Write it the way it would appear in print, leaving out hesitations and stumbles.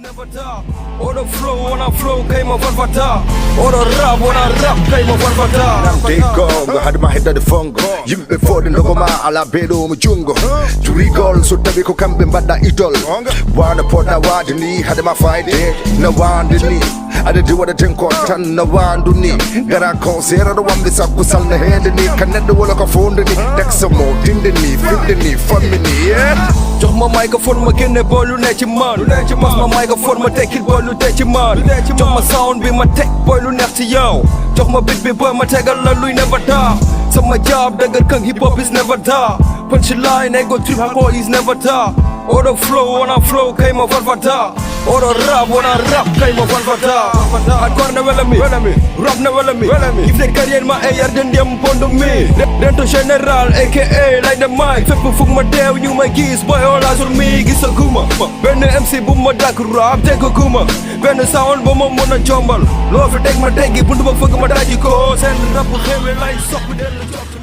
never die. Order flow when I flow, kay ma varvata. Order rap when I rap, kay ma varvata. Dego, nga hadi maheda de fongo. Yimbe fodi ndogoma ala bedo mchungo. To recall, so tabi ko kambe mbada idol. Wana poda wadi ni hadi ma fight na wandi ni. Ade di wada ten kontan na wandu ni. Gara konsera do wambi saku sal na hende ni. Kanede wala ka fonde ni. Dexa mo tinde ni, finde ni, fammi ni, yeah. Jox ma microphone ma génne boolu ne ci man. Jox ma microphone ma tekkil boolu de ci man. Jox ma sound bi ma teg boy lu neex ci yow. Jox ma beat bi boy ma tegal la luy never die. Sama job dëgër këng hip hop is never die. Punchline ego trip hardcore is never die. Order flow when I flow kay ma varvata. Order rap when I rap kay ma varvata. Hardcore ne wala mi, rap ne wala mi. If they carrière ma AR den dem pondo mi. Dento général aka like the mic. Fépp fuk ma deew ñu may gis boy all eyes on me gisaguma. Benn MC bu ma dak rap dégguma. Benn sound bu ma mën a jombal. Loo fi teg ma teggi buntu ba fëgg ma daji ko. Seen rap xewe lay soppi dellu jox